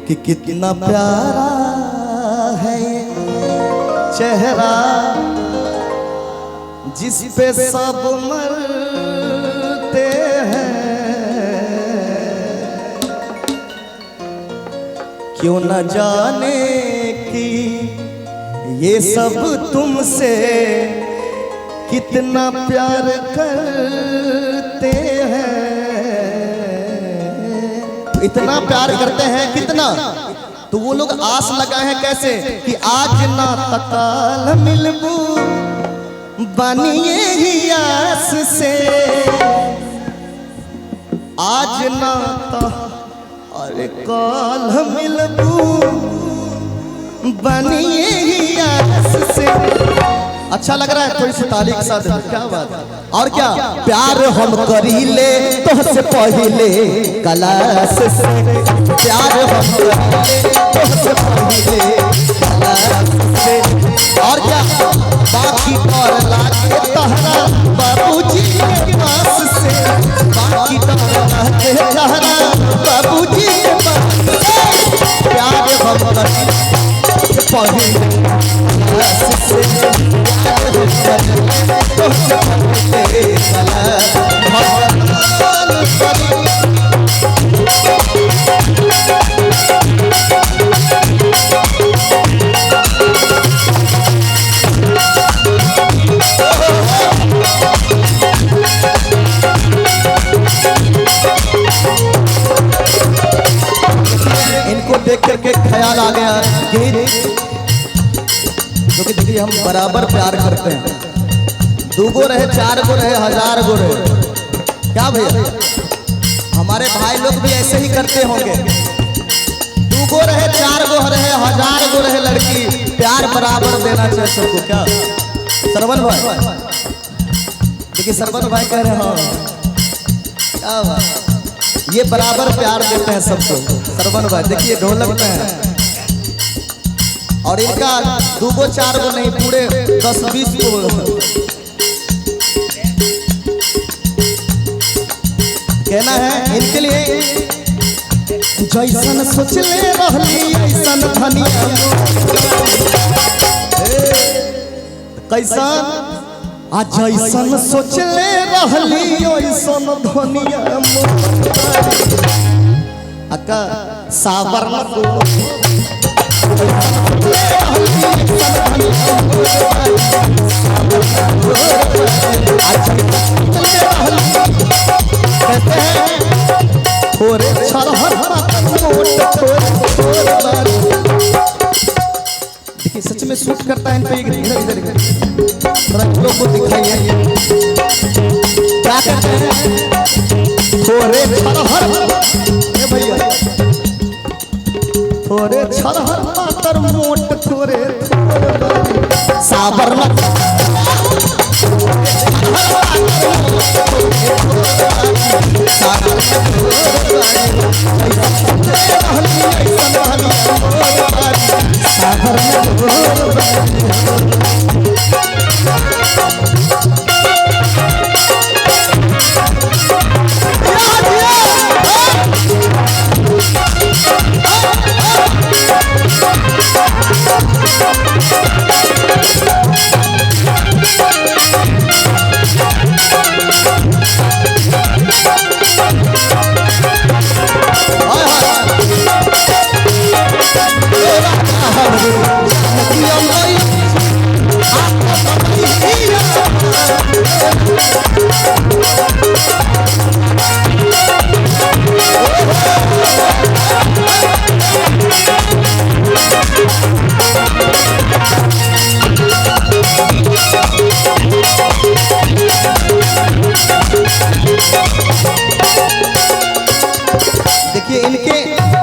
कि कितना प्यारा है ये चेहरा जिस पे सब मरते हैं, क्यों न जाने कि ये सब तुमसे कितना प्यार करते हैं। इतना प्यार करते हैं कितना, तो वो लोग आस लगाए हैं कैसे कि आज ना तकाल मिलबू बनिए ही आस से, आज ना अरे काल मिलबू बनिए ही आस से। अच्छा लग रहा है, थोड़ी सी ताली के साथ, क्या बात है। और क्या प्यार हम करीले तोहसे पहिले कलास से, प्यार हम करीले तोहसे पहिले कलास से। और क्या बाकी और लागे तहरा बाबूजी के पास से, बाकी और लागे तहरा बाबूजी के पास से। प्यार हम करीले पहिले कलास से, इनको देख करके ख्याल आ गया कि क्योंकि देखिए हम बराबर प्यार करते हैं, 2 गो रहे 4 गो रहे 1000 गो रहे, क्या भैया हमारे भाई लोग भी ऐसे ही करते होंगे। 2 गो रहे 4 गो रहे 1000 गो रहे लड़की, प्यार बराबर देना चाहिए सबको। क्या सरवन भाई, देखिए सरवन भाई कह रहे हैं क्या बात, ये बराबर प्यार देते हैं सबको। सरवन भाई देखिए ढोलक में है, और इनका 2 गो 4 गो नहीं, पूरे 10-20 गो कहना है इनके लिए। जैसन सोचले रहली ऐसन धनिया कैसन, आ जैसन सोचले रहली ऐसन धनिया अका साबर देखिए सच में सूट करता है इन पे। इधर लोग को दिखाइए क्या कहते हैं, थोड़े भैया थोड़े छरहर पातर मोट थोड़े साबर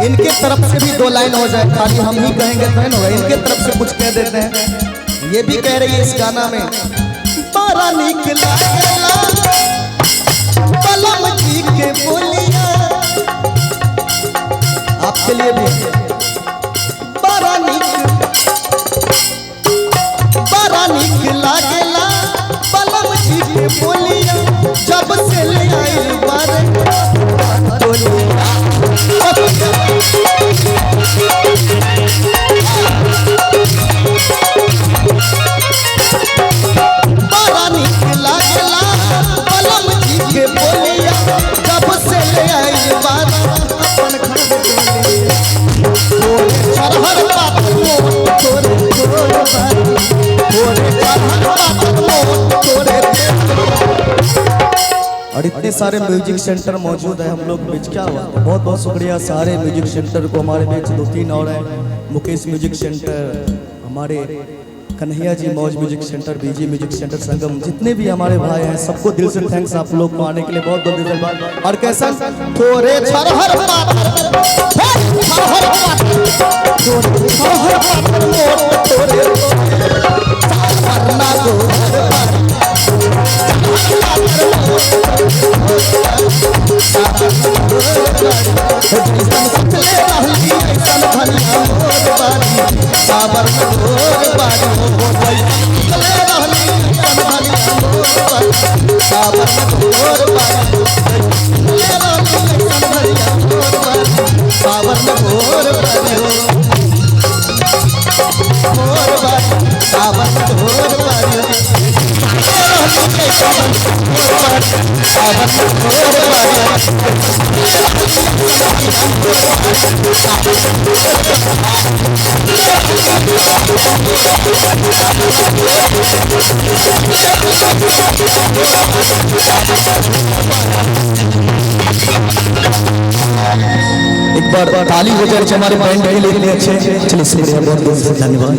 इनके तरफ से भी 2 लाइन हो जाए, खाली हम ही कहेंगे तो नहीं होगा, इनके तरफ से कुछ कह देते हैं। ये भी कह रही है इस गाना में, बड़ा निकला बलम जी के बोलिया, आपके लिए भी बड़ा निकला बलम जी के बोलिया, जब से ले आई बारे सारे म्यूजिक सेंटर मौजूद है हम लोग बीच। क्या हुआ, बहुत बहुत शुक्रिया सारे म्यूजिक सेंटर को, हमारे बीच 2-3 और हैं, मुकेश म्यूजिक सेंटर, हमारे कन्हैया जी मौज म्यूजिक सेंटर, बीजी म्यूजिक सेंटर, संगम, जितने भी हमारे भाई हैं सबको दिल से थैंक्स आप लोग को आने के लिए, बहुत बहुत धन्यवाद। और कैसा थोड़े छरहर एक बार ताली हो जाए हमारे बैंड के लिए अच्छे। चलिए बहुत बहुत धन्यवाद।